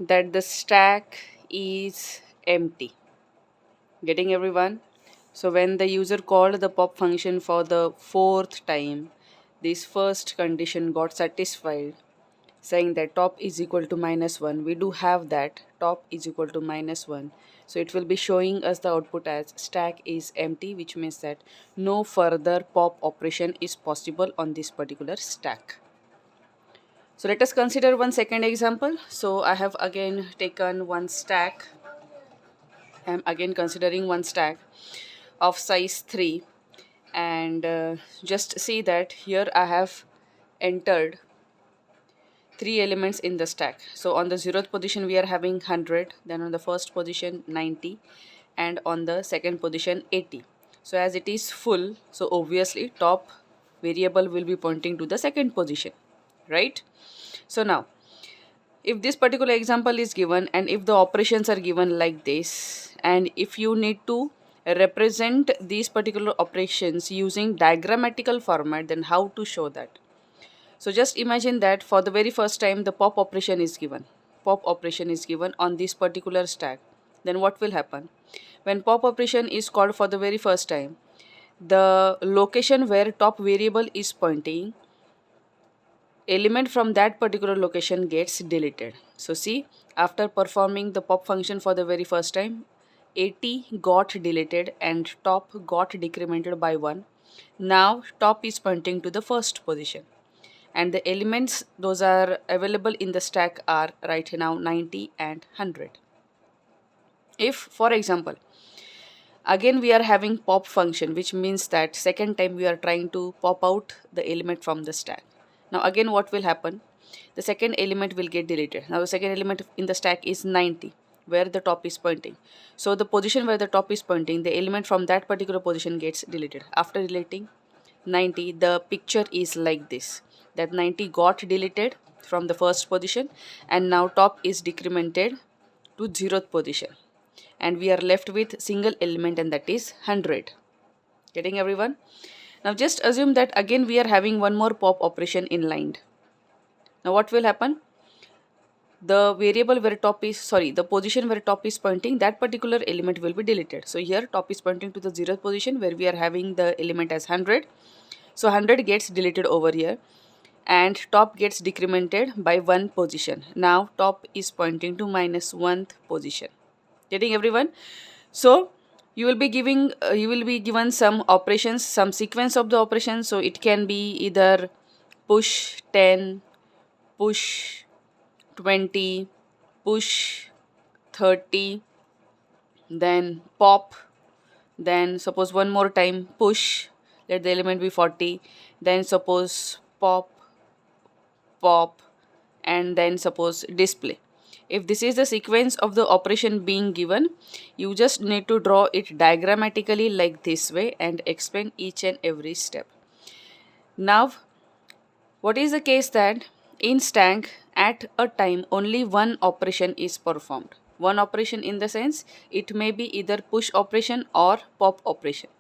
that the stack is empty. Getting everyone? So when the user called the pop function for the fourth time, this first condition got satisfied, saying that top is equal to -1. We do have that top is equal to -1. So it will be showing us the output as stack is empty, which means that no further pop operation is possible on this particular stack. So let us consider one second example. So I have again taken one stack. I am again considering one stack of size 3, and just see that here I have entered 3 elements in the stack. So on the 0th position we are having 100, then on the first position 90, and on the second position 80. So as it is full, so obviously top variable will be pointing to the second position, right? So now if this particular example is given and if the operations are given like this, and if you need to represent these particular operations using diagrammatical format, then how to show that? So just imagine that for the very first time the pop operation is given. Pop operation is given on this particular stack. Then what will happen? When pop operation is called for the very first time, the location where top variable is pointing, element from that particular location gets deleted. So see, after performing the pop function for the very first time, 80 got deleted and top got decremented by 1. Now top is pointing to the first position, and the elements those are available in the stack are right now 90 and 100. If for example again we are having pop function, which means that second time we are trying to pop out the element from the stack. Now again what will happen? The second element will get deleted. Now the second element in the stack is 90, where the top is pointing. So the position where the top is pointing, the element from that particular position gets deleted. After deleting 90, the picture is like this, that 90 got deleted from the first position, and now top is decremented to 0th position, and we are left with single element, and that is 100. Getting everyone? Now just assume that again we are having one more pop operation inlined. Now what will happen? The variable where top is, the position where top is pointing, that particular element will be deleted. So here top is pointing to the 0th position where we are having the element as 100. So 100 gets deleted over here, and top gets decremented by 1 position. Now top is pointing to -1th position. Getting everyone? So you will be given some operations, some sequence of the operations. So it can be either push 10, push 20, push 30, then pop, then suppose one more time push, let the element be 40, then suppose pop, pop, and then suppose display. If this is the sequence of the operation being given, you just need to draw it diagrammatically like this way and explain each and every step. Now what is the case that in stack at a time only one operation is performed? One operation in the sense it may be either push operation or pop operation.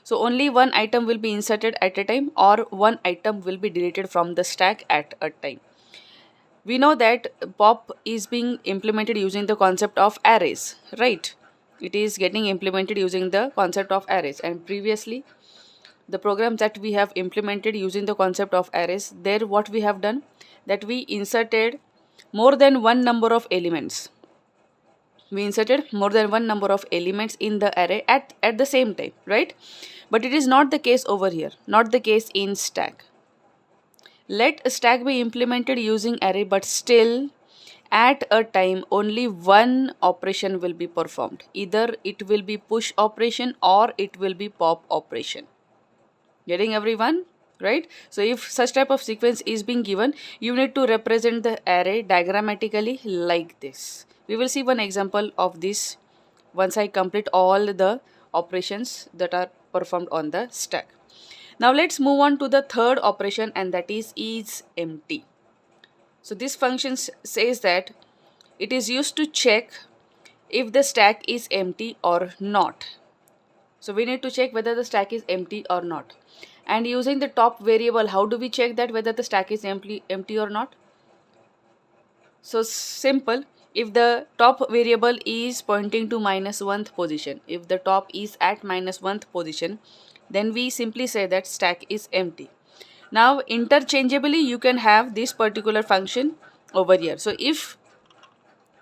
So only one item will be inserted at a time, or one item will be deleted from the stack at a time. We know that pop is being implemented using the concept of arrays, right? It is getting implemented using the concept of arrays, and previously the programs that we have implemented using the concept of arrays, there what we have done, that we inserted more than one number of elements. We inserted more than one number of elements in the array at the same time, right? But it is not the case over here, not the case in stack. Let stack be implemented using array, but still at a time only one operation will be performed. Either it will be push operation or it will be pop operation. Getting everyone? Right? So if such type of sequence is being given, you need to represent the array diagrammatically like this. We will see one example of this once I complete all the operations that are performed on the stack. Now let's move on to the third operation, and that is empty. So this function says that it is used to check if the stack is empty or not. So we need to check whether the stack is empty or not. And using the top variable, how do we check that whether the stack is empty or not? So simple. if the top variable is pointing to -1th position, if the top is at -1th position, then we simply say that stack is empty. Now interchangeably you can have this particular function over here. So if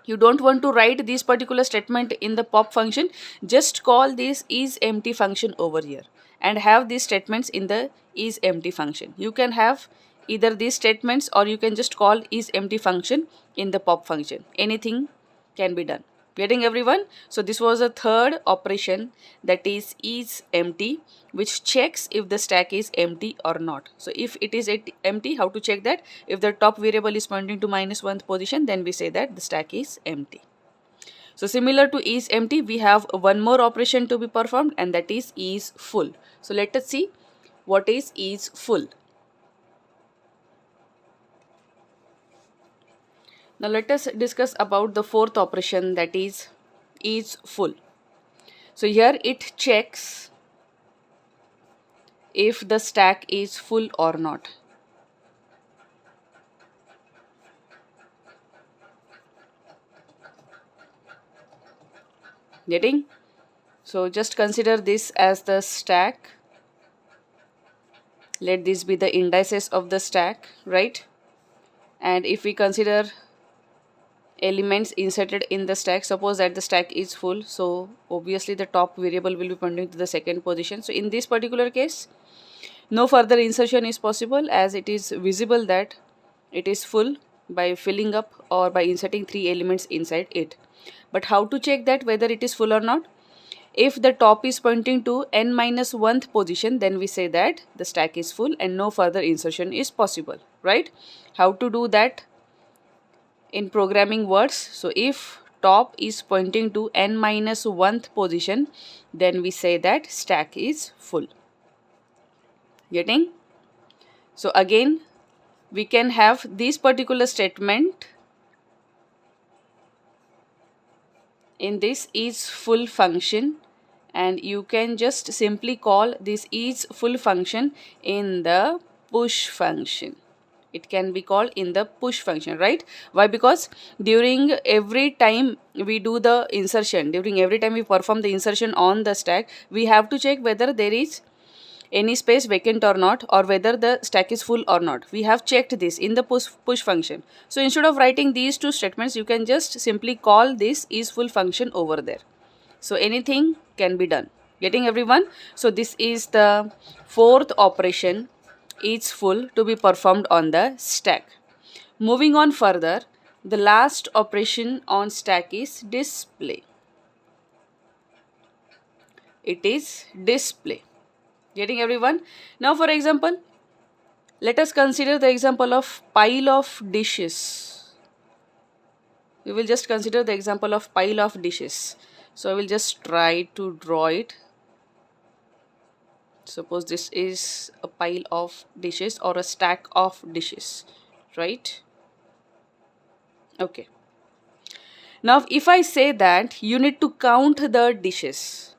you don't want to write this particular statement in the pop function, just call this is empty function over here and have these statements in the is empty function. You can have either these statements or you can just call is empty function in the pop function. Anything can be done. Getting everyone? So this was a third operation, that is empty, which checks if the stack is empty or not. So if it is empty, how to check that? If the top variable is pointing to -1th position, then we say that the stack is empty. So similar to is empty, we have one more operation to be performed, and that is full. So let us see what is full. Now let us discuss about the fourth operation, that is full. So here it checks if the stack is full or not. Getting? So just consider this as the stack. Let this be the indices of the stack, right? And if we consider elements inserted in the stack, suppose that the stack is full, so obviously the top variable will be pointing to the second position. So in this particular case, no further insertion is possible, as it is visible that it is full by filling up or by inserting 3 elements inside it. But how to check that whether it is full or not? If the top is pointing to n-1th position, then we say that the stack is full and no further insertion is possible, right? How to do that in programming words? So if top is pointing to n-1th position, then we say that stack is full. Getting? So again, we can have this particular statement in this is full function, and you can just simply call this is full function in the push function. It can be called in the push function, right? Why? Because during every time we do the insertion, during every time we perform the insertion on the stack, we have to check whether there is any space vacant or not, or whether the stack is full or not. We have checked this in the push function. So instead of writing these two statements, you can just simply call this is full function over there. So anything can be done. Getting everyone? So this is the fourth operation, is full, to be performed on the stack. Moving on further, the last operation on stack is display. It is display. Getting everyone? Now for example, let us consider the example of pile of dishes. We will just consider the example of pile of dishes. So I will just try to draw it. Suppose this is a pile of dishes or a stack of dishes, right? Okay. Now if I say that you need to count the dishes,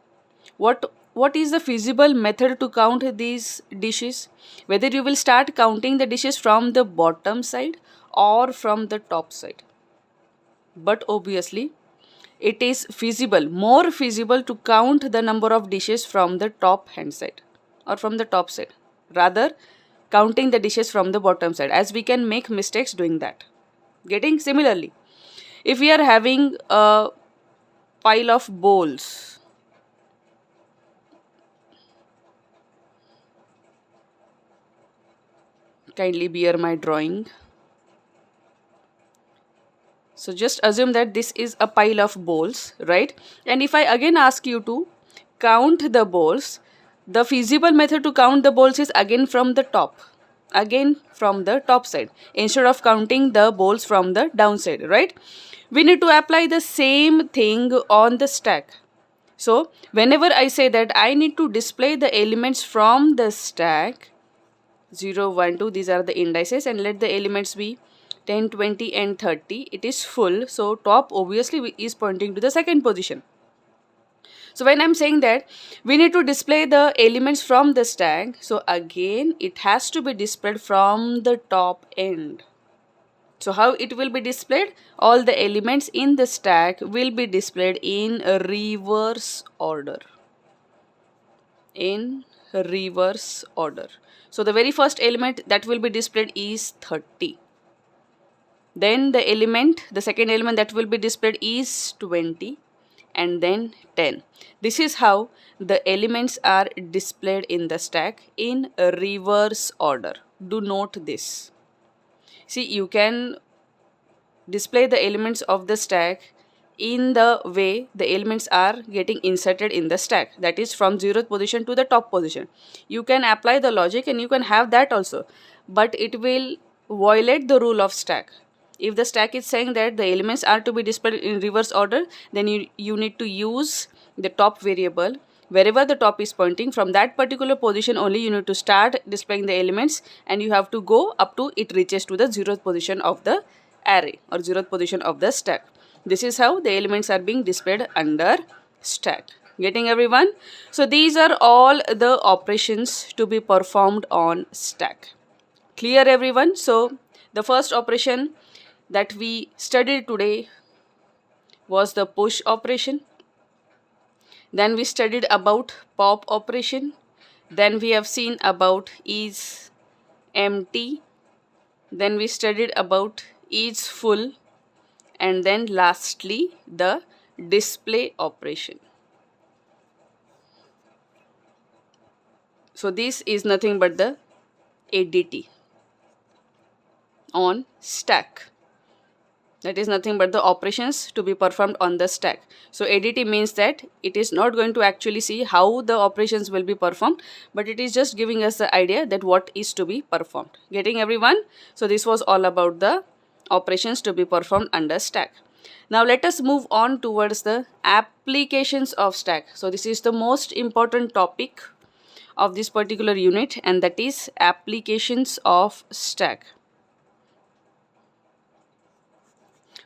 what is the feasible method to count these dishes? Whether you will start counting the dishes from the bottom side or from the top side. But obviously it is feasible, more feasible to count the number of dishes from the top hand side or from the top side, rather counting the dishes from the bottom side, as we can make mistakes doing that. Getting? Similarly, if we are having a pile of bowls, kindly bear my drawing. So just assume that this is a pile of bowls, right? And if I again ask you to count the bowls, the feasible method to count the bowls is again from the top. Again from the top side, instead of counting the bowls from the downside, right? We need to apply the same thing on the stack. So whenever I say that I need to display the elements from the stack, 0, 1, 2, these are the indices, and let the elements be 10, 20 and 30. It is full, so top obviously is pointing to the second position. So when I'm saying that we need to display the elements from the stack, so again it has to be displayed from the top end. So how it will be displayed? All the elements in the stack will be displayed in a reverse order. In reverse order. So the very first element that will be displayed is 30. Then the second element that will be displayed is 20, and then 10. This is how the elements are displayed in the stack in a reverse order. Do note this. See, you can display the elements of the stack in the way the elements are getting inserted in the stack, that is from 0th position to the top position. You can apply the logic and you can have that also, but it will violate the rule of stack. If the stack is saying that the elements are to be displayed in reverse order, then you need to use the top variable. Wherever the top is pointing, from that particular position only you need to start displaying the elements, and you have to go up to it reaches to the 0th position of the array or 0th position of the stack. This is how the elements are being displayed under stack. Getting everyone? So these are all the operations to be performed on stack. Clear everyone? So the first operation that we studied today was the push operation. Then we studied about pop operation. Then we have seen about is empty. Then we studied about is full, and then lastly the display operation. So this is nothing but the ADT on stack. That is nothing but the operations to be performed on the stack. So ADT means that it is not going to actually see how the operations will be performed, but it is just giving us the idea that what is to be performed. Getting everyone? So this was all about the operations to be performed under stack. Now let us move on towards the applications of stack. So this is the most important topic of this particular unit, and that is applications of stack.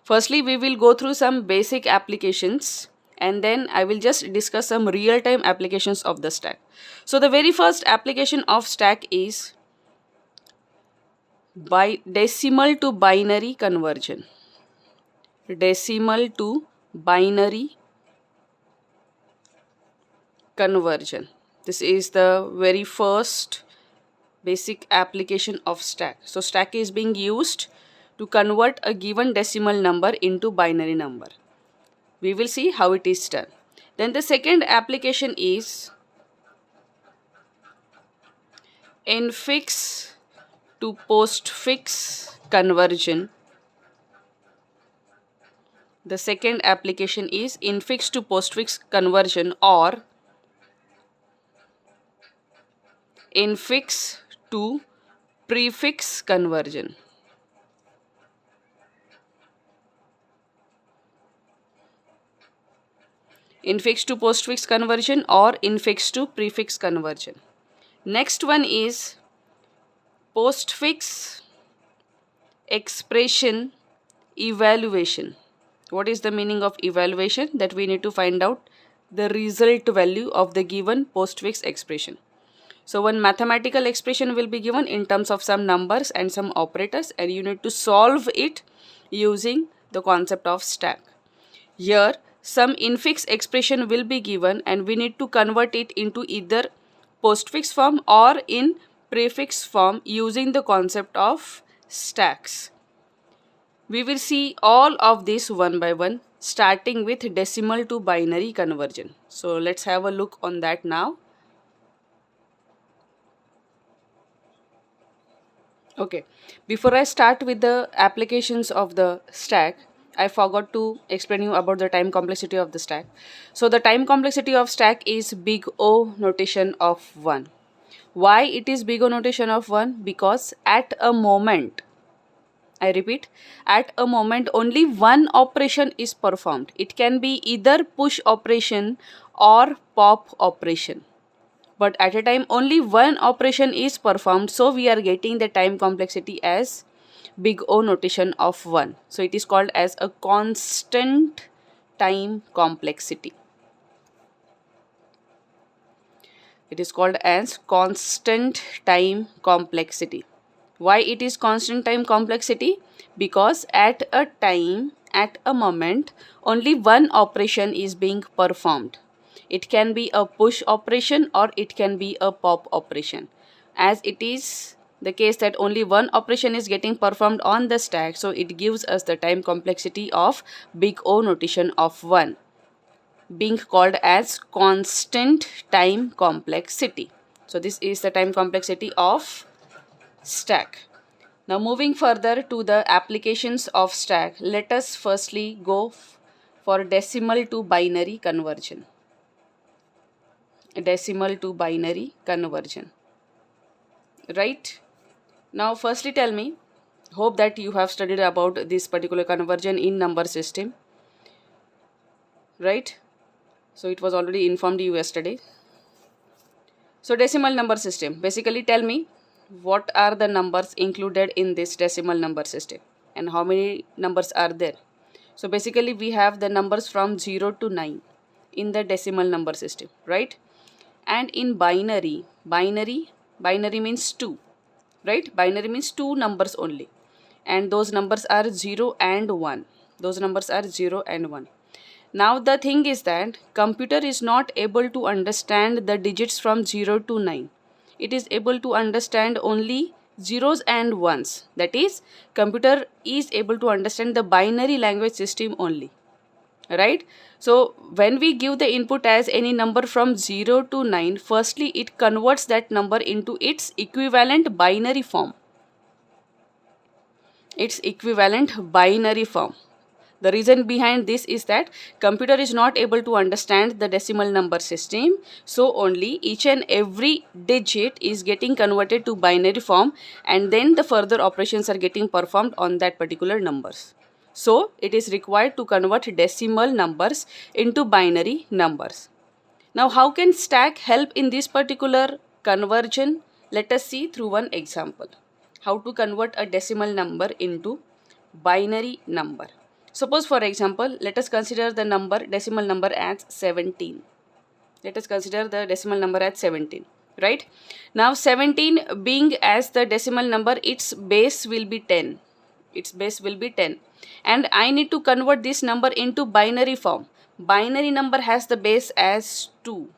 Firstly, we will go through some basic applications, and then I will just discuss some real-time applications of the stack. So the very first application of stack is by decimal to binary conversion. Decimal to binary conversion. This is the very first basic application of stack. So stack is being used to convert a given decimal number into binary number. We will see how it is done. Then the second application is infix to postfix conversion. The second application is infix to postfix conversion or infix to prefix conversion. Infix to postfix conversion or infix to prefix conversion. Next one is postfix expression evaluation. What is the meaning of evaluation? That we need to find out the result value of the given postfix expression. So one mathematical expression will be given in terms of some numbers and some operators, and you need to solve it using the concept of stack. Here some infix expression will be given, and we need to convert it into either postfix form or in prefix form using the concept of stacks. We will see all of this one by one, starting with decimal to binary conversion. So let's have a look on that now. Okay, before I start with the applications of the stack, I forgot to explain you about the time complexity of the stack. So the time complexity of stack is big O notation of 1. Why it is big O notation of 1? Because at a moment, I repeat, at a moment only one operation is performed. It can be either push operation or pop operation. But at a time only one operation is performed, so we are getting the time complexity as big O notation of 1. So it is called as a constant time complexity. It is called as constant time complexity. Why it is constant time complexity? Because at a moment, only one operation is being performed. It can be a push operation or it can be a pop operation. As it is the case that only one operation is getting performed on the stack, so it gives us the time complexity of big O notation of 1, being called as constant time complexity. So this is the time complexity of stack. Now moving further to the applications of stack, let us firstly go for decimal to binary conversion. Decimal to binary conversion. Right? Now firstly tell me, hope that you have studied about this particular conversion in number system. Right? So it was already informed you yesterday. So decimal number system, basically tell me what are the numbers included in this decimal number system and how many numbers are there. So basically we have the numbers from 0 to 9 in the decimal number system, right? And in binary means 2, right? Binary means 2 numbers only, and those numbers are 0 and 1. Those numbers are 0 and 1. Now the thing is that computer is not able to understand the digits from 0 to 9. It is able to understand only zeros and ones. That is, computer is able to understand the binary language system only. Right? So when we give the input as any number from 0 to 9, firstly it converts that number into its equivalent binary form. Its equivalent binary form. The reason behind this is that computer is not able to understand the decimal number system, so only each and every digit is getting converted to binary form, and then the further operations are getting performed on that particular numbers. So it is required to convert decimal numbers into binary numbers. Now how can stack help in this particular conversion? Let us see through one example. How to convert a decimal number into binary number. Suppose for example, let us consider the decimal number as 17. Let us consider the decimal number as 17, right? Now 17 being as the decimal number, its base will be 10. Its base will be 10. And I need to convert this number into binary form. Binary number has the base as 2,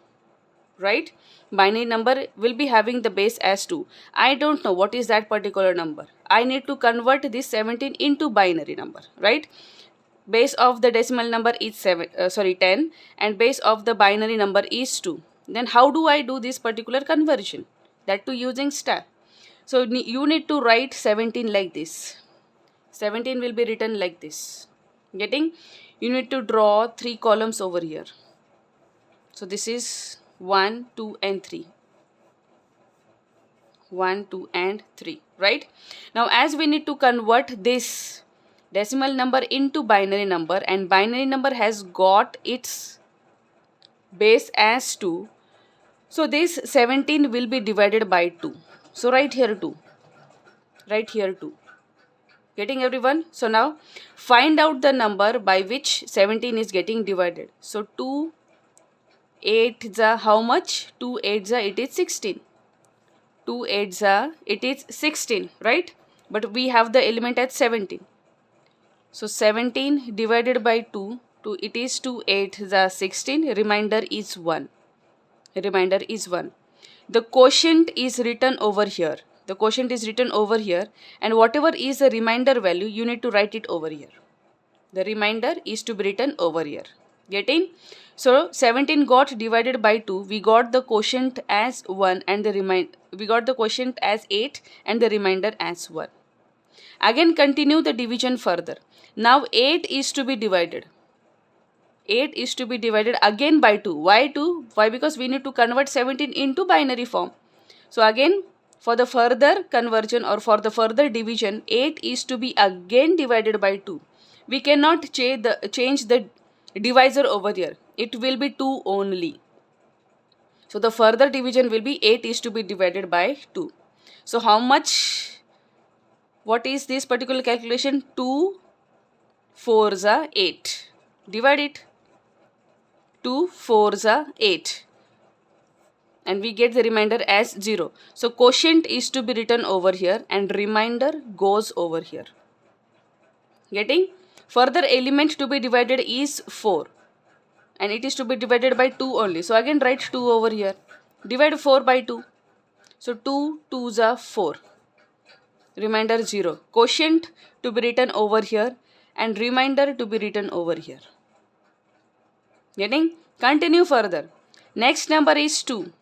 right? Binary number will be having the base as 2. I don't know what is that particular number. I need to convert this 17 into binary number, right? Base of the decimal number is 10 and base of the binary number is 2. Then how do I do this particular conversion? That too using stack. So you need to write 17 like this. 17 will be written like this. Getting? You need to draw 3 columns over here. So this is 1, 2 and 3. 1, 2 and 3, right? Now as we need to convert this decimal number into binary number, and binary number has got its base as 2, so this 17 will be divided by 2. So right here 2. Getting everyone? So now find out the number by which 17 is getting divided. So 2 8s are how much? 2 8s are, it is 16. 2 8s are, it is 16, right? But we have the element at 17. So 17 divided by 2, it is 2 8s are 16, remainder is 1. Remainder is 1. The quotient is written over here. The quotient is written over here, and whatever is the remainder value, you need to write it over here. The remainder is to be written over here. Getting? So 17 got divided by 2. We got the quotient as 1 and we got the quotient as 8 and the remainder as 1. Again continue the division further. Now 8 is to be divided. 8 is to be divided again by 2. Why 2? Why? Because we need to convert 17 into binary form. So again, for the further conversion or for the further division, 8 is to be again divided by 2. We cannot change the divisor over here. It will be 2 only. So the further division will be 8 is to be divided by 2. So how much? What is this particular calculation? 2 4s are 8. Divide it. 2 4s are 8. and we get the remainder as 0. So quotient is to be written over here and remainder goes over here. Getting? Further element to be divided is 4 and it is to be divided by 2 only. So again write 2 over here. Divide 4 by 2. So 2 2s are 4. Remainder 0. Quotient to be written over here and remainder to be written over here. Getting? Continue further. Next number is 2.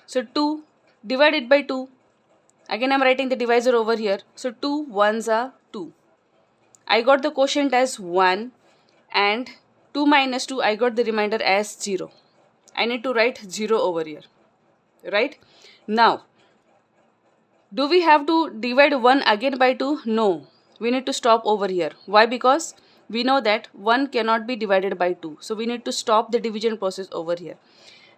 So 2 divided by 2. Again I am writing the divisor over here. So 2 1s are 2. I got the quotient as 1 and 2 minus 2 I got the remainder as 0. I need to write 0 over here. Right? Now, do we have to divide 1 again by 2? No. We need to stop over here. Why? Because we know that 1 cannot be divided by 2. So we need to stop the division process over here.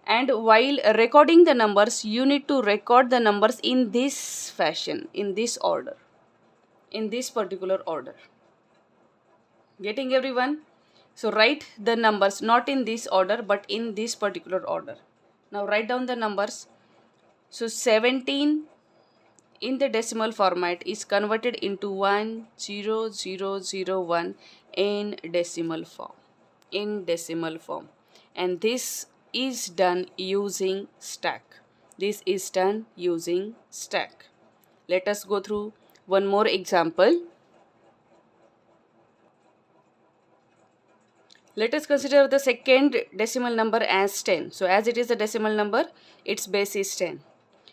And while recording the numbers, you need to record the numbers in this fashion, in this order, in this particular order. Getting everyone? So write the numbers not in this order but in this particular order. Now write down the numbers. So 17 in the decimal format is converted into 10001 in decimal form. In decimal form. And this is done using stack. This is done using stack. Let us go through one more example. Let us consider the second decimal number as 10. So as it is a decimal number, its base is 10.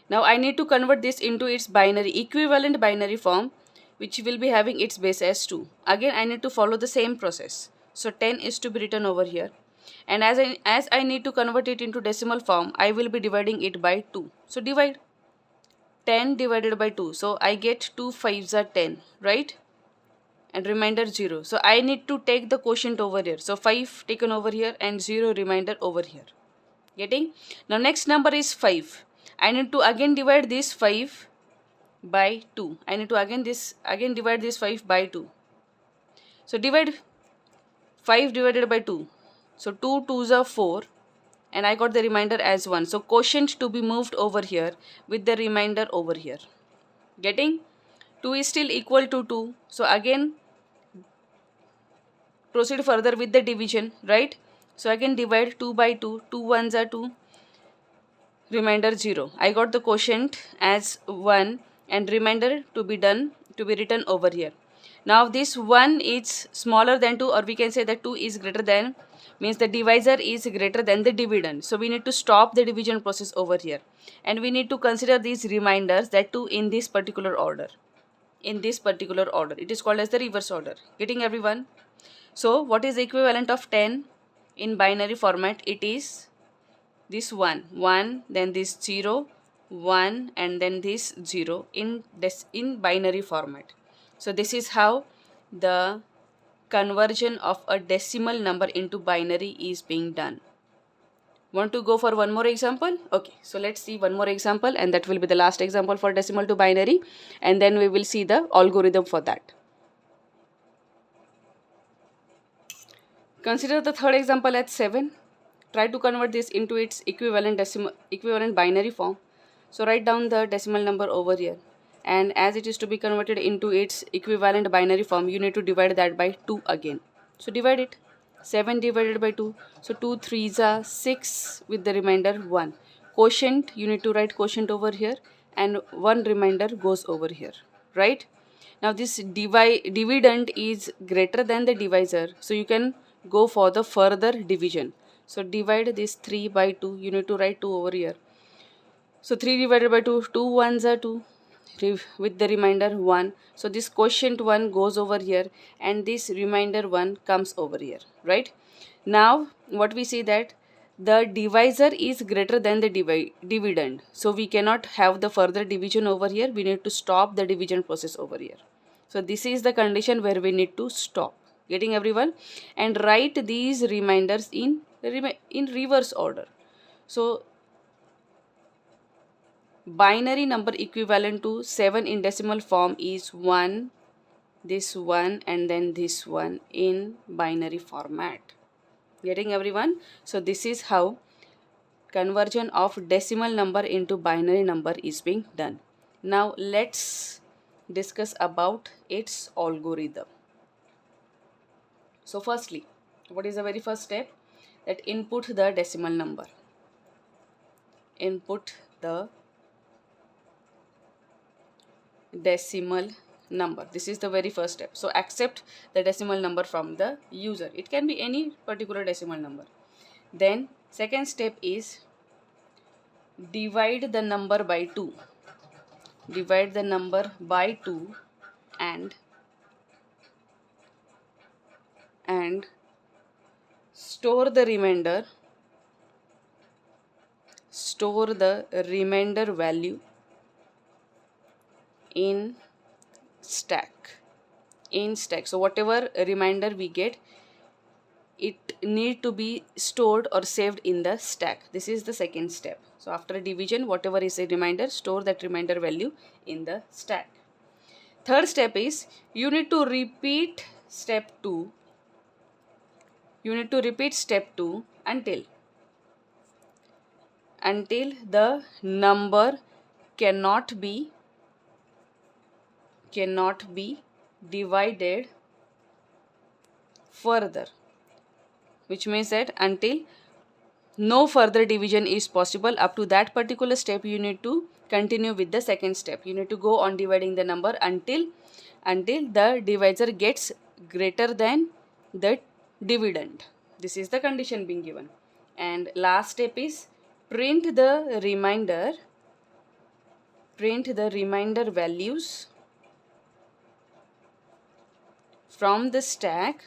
Now I need to convert this into its binary, equivalent binary form, which will be having its base as 2. Again I need to follow the same process. So 10 is to be written over here. And as I need to convert it into decimal form, I will be dividing it by 2. So divide 10 divided by 2. So I get 2 5s are 10, right? And remainder 0. So I need to take the quotient over here. So 5 taken over here and 0 remainder over here. Getting? Now next number is 5. I need to again divide this 5 by 2. I need to again divide this 5 by 2. So divide 5 divided by 2. So 2 2s are 4 and I got the remainder as 1. So quotient to be moved over here with the remainder over here. Getting? 2 is still equal to 2. So again proceed further with the division, right? So I can divide 2 by 2. 2 1s are 2. Remainder 0. I got the quotient as 1 and remainder to be written over here. Now this 1 is smaller than 2, or we can say that 2 is greater than, means the divisor is greater than the dividend. So we need to stop the division process over here. And we need to consider these reminders, that 2 in this particular order. In this particular order. It is called as the reverse order. Getting everyone? So what is the equivalent of 10 in binary format? It is this 1, then this 0, 1 and then this 0 in binary format. So this is how the conversion of a decimal number into binary is being done. Want to go for one more example? Okay, so let's see one more example, and that will be the last example for decimal to binary, and then we will see the algorithm for that. Consider the third example at 7. Try to convert this into its equivalent binary form. So write down the decimal number over here, and as it is to be converted into its equivalent binary form, you need to divide that by 2 again. So divide it. 7 divided by 2. So 2 3s are 6 with the remainder 1. Quotient, you need to write quotient over here, and 1 remainder goes over here, right? Now this dividend is greater than the divisor, so you can go for the further division. So divide this 3 by 2. You need to write 2 over here. So 3 divided by 2, 2 1s are 2 with the remainder 1. So this quotient 1 goes over here and this remainder 1 comes over here, right? Now what we see, that the divisor is greater than the dividend. So we cannot have the further division over here. We need to stop the division process over here. So this is the condition where we need to stop. Getting everyone? And write these reminders in reverse order. So binary number equivalent to 7 in decimal form is 1, this 1 and then this 1 in binary format. Getting everyone? So this is how conversion of decimal number into binary number is being done. Now let's discuss about its algorithm. So firstly, what is the very first step? That input the decimal number. Input the decimal number. This is the very first step. So accept the decimal number from the user. It can be any particular decimal number. Then second step is divide the number by 2. Divide the number by 2 and store the remainder value in stack. So whatever reminder we get, it need to be stored or saved in the stack. This is the second step. So after division, whatever is a reminder, store that reminder value in the stack. Third step is you need to repeat step 2. You need to repeat step 2 until the number cannot be divided further, which means that until no further division is possible. Up to that particular step, you need to continue with the second step. You need to go on dividing the number until the divisor gets greater than the dividend. This is the condition being given. And last step is print the remainder values from the stack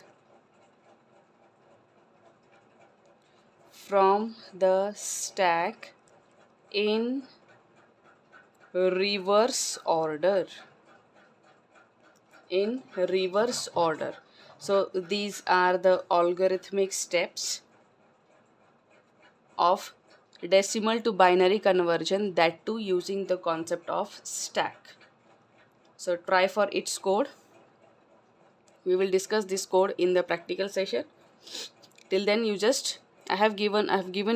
in reverse order. So these are the algorithmic steps of decimal to binary conversion, that too using the concept of stack. So try for its code. We will discuss this code in the practical session. Till then, I have given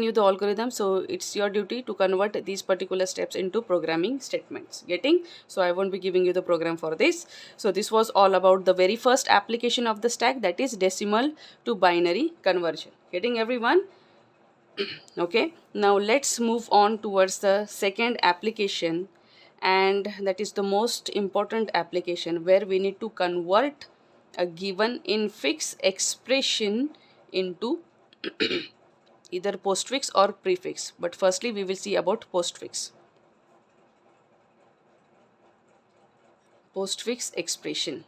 you the algorithm, so it's your duty to convert these particular steps into programming statements. Getting? So I won't be giving you the program for this. So this was all about the very first application of the stack, that is decimal to binary conversion. Getting, everyone? Okay, now let's move on towards the second application, and that is the most important application, where we need to convert a given infix expression into either postfix or prefix. But firstly, we will see about postfix. Postfix expression.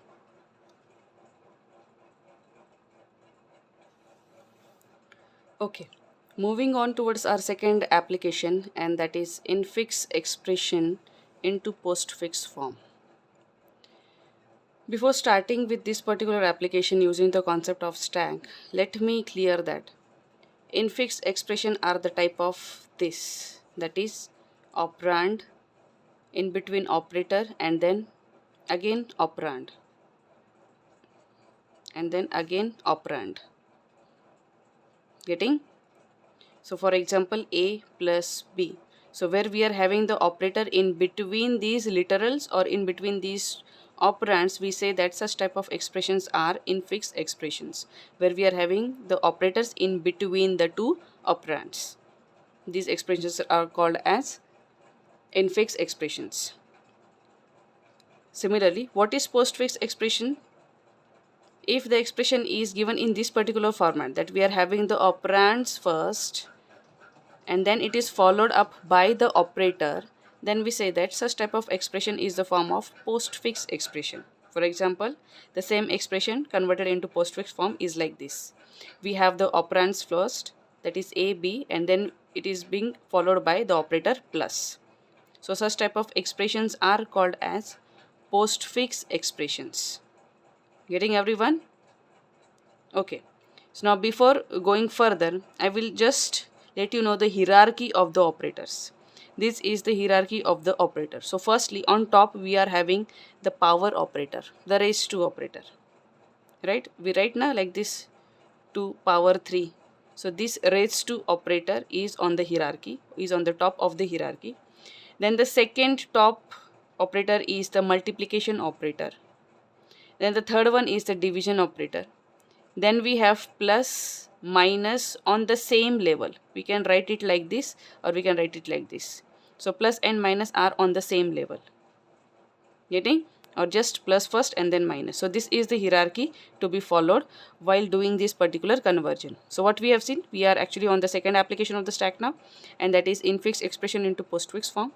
Okay, moving on towards our second application, and that is infix expression into postfix form. Before starting with this particular application using the concept of stack, let me clear that infix expression are the type of this, that is operand, in between operator, and then again operand, and then again operand. Getting? So for example, A plus B. So where we are having the operator in between these literals or in between these operands, we say that such type of expressions are infix expressions, where we are having the operators in between the two operands. These expressions are called as infix expressions. Similarly, what is postfix expression? If the expression is given in this particular format, that we are having the operands first and then it is followed up by the operator, then we say that such type of expression is the form of postfix expression. For example, the same expression converted into postfix form is like this. We have the operands first, that is A, B, and then it is being followed by the operator plus. So such type of expressions are called as postfix expressions. Getting, everyone? Okay. So now before going further, I will just let you know the hierarchy of the operators. This is the hierarchy of the operator. So firstly, on top we are having the power operator, the raised to operator. Right? We write now like this, 2 power 3. So this raised to operator is on the hierarchy, is on the top of the hierarchy. Then the second top operator is the multiplication operator. Then the third one is the division operator. Then we have plus, minus on the same level. We can write it like this or we can write it like this. So plus and minus are on the same level. Getting? Or just plus first and then minus. So this is the hierarchy to be followed while doing this particular conversion. So what we have seen, we are actually on the second application of the stack now, and that is infix expression into postfix form,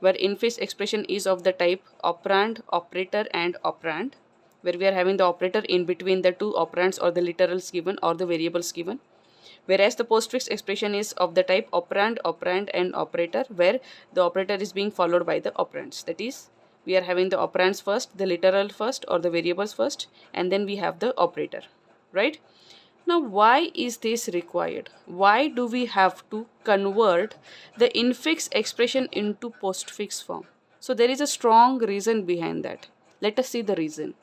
where infix expression is of the type operand, operator and operand, where we are having the operator in between the two operands or the literals given or the variables given. Whereas the postfix expression is of the type operand, operand and operator, where the operator is being followed by the operands. That is, we are having the operands first, the literal first or the variables first, and then we have the operator, right? Now, why is this required? Why do we have to convert the infix expression into postfix form? So there is a strong reason behind that. Let us see the reason.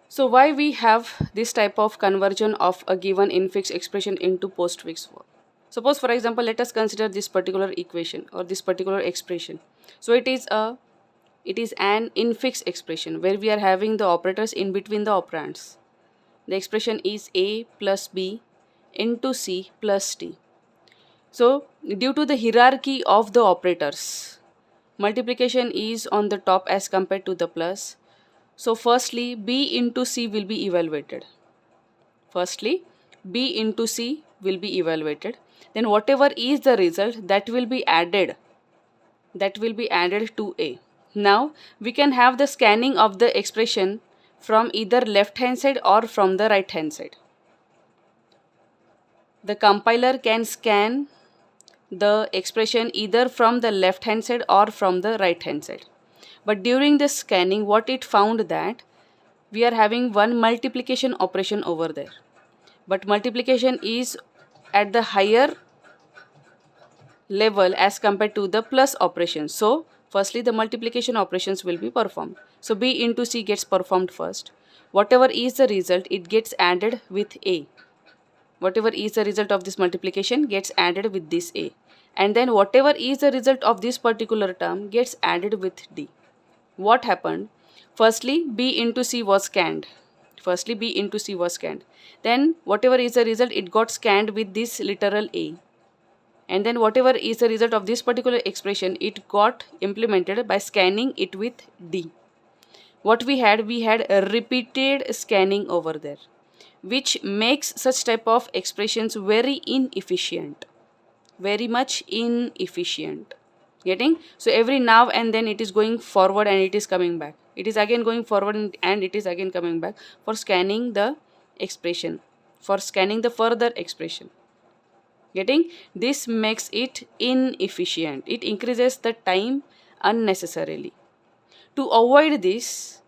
So why we have this type of conversion of a given infix expression into postfix form? Suppose, for example, let us consider this particular equation or this particular expression. So it is an infix expression where we are having the operators in between the operands. The expression is a plus b into c plus d. So due to the hierarchy of the operators, multiplication is on the top as compared to the plus. So firstly, b into c will be evaluated. Firstly, b into c will be evaluated. Then whatever is the result, that will be added to a. Now we can have the scanning of the expression from either left hand side or from the right hand side. The compiler can scan the expression either from the left hand side or from the right hand side. But during the scanning, what it found that we are having one multiplication operation over there. But multiplication is at the higher level as compared to the plus operation. So firstly the multiplication operations will be performed. So b into c gets performed first. Whatever is the result, it gets added with a. Whatever is the result of this multiplication gets added with this a. And then whatever is the result of this particular term gets added with d. What happened? Firstly b into c was scanned. Then whatever is the result, it got scanned with this literal a. And then whatever is the result of this particular expression, it got implemented by scanning it with d. What we had a repeated scanning over there, which makes such type of expressions very inefficient, very much inefficient. Getting? So every now and then it is going forward and it is coming back. It is again going forward and it is again coming back for scanning the expression, for scanning the further expression. Getting? This makes it inefficient. It increases the time unnecessarily. To avoid this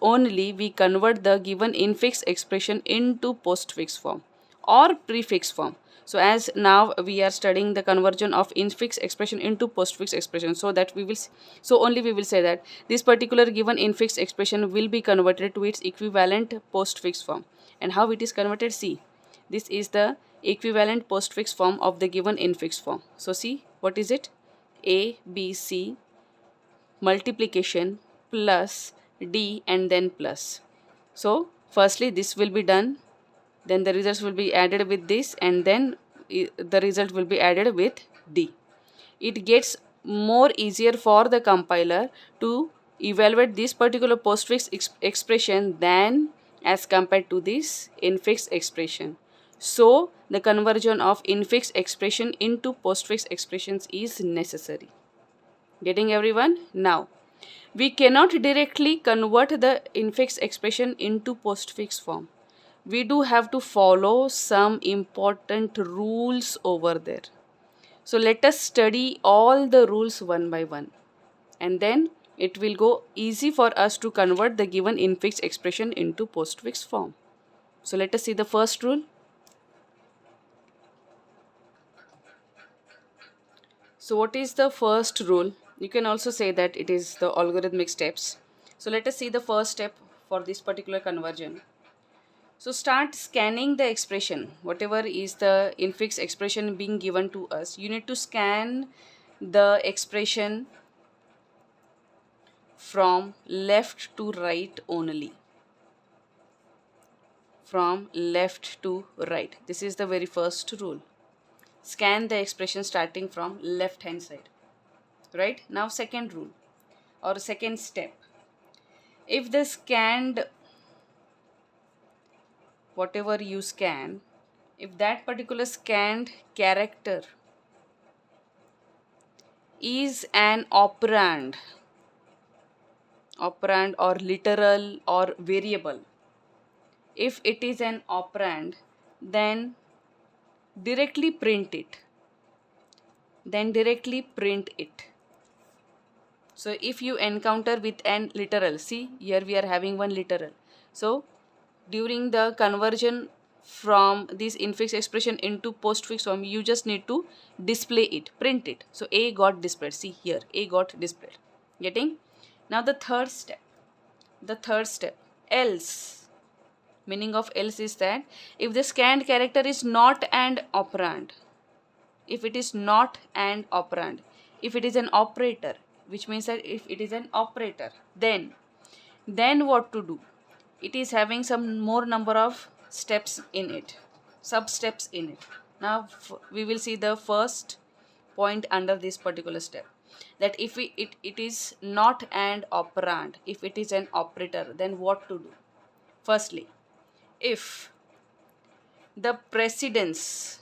only, we convert the given infix expression into postfix form or prefix form. So as now we are studying the conversion of infix expression into postfix expression, so only we will say that this particular given infix expression will be converted to its equivalent postfix form. And how it is converted? See, this is the equivalent postfix form of the given infix form. So see, what is it? A, B, C multiplication plus d and then plus. So firstly this will be done, then the results will be added with this, and then the result will be added with d. It gets more easier for the compiler to evaluate this particular postfix expression than as compared to this infix expression. So the conversion of infix expression into postfix expressions is necessary. Getting, everyone? Now we cannot directly convert the infix expression into postfix form. We do have to follow some important rules over there. So let us study all the rules one by one, and then it will go easy for us to convert the given infix expression into postfix form. So let us see the first rule. So what is the first rule? You can also say that it is the algorithmic steps. So let us see the first step for this particular conversion. So start scanning the expression, whatever is the infix expression being given to us. You need to scan the expression from left to right only. From left to right. This is the very first rule. Scan the expression starting from left hand side. Right? Now second rule or second step. If the scanned, whatever you scan, if that particular scanned character is an operand or literal or variable, if it is an operand, then directly print it. So if you encounter with an literal, see here we are having one literal. So during the conversion from this infix expression into postfix form, you just need to display it, print it. So A got displayed. See here, A got displayed. Getting? Now the third step, else. Meaning of else is that if the scanned character is not an operand, if it is not an operand, if it is an operator, which means that if it is an operator, then what to do? It is having some more number of steps in it, sub-steps in it. Now we will see the first point under this particular step, that if it is not an operand, if it is an operator, then what to do? Firstly, if the precedence,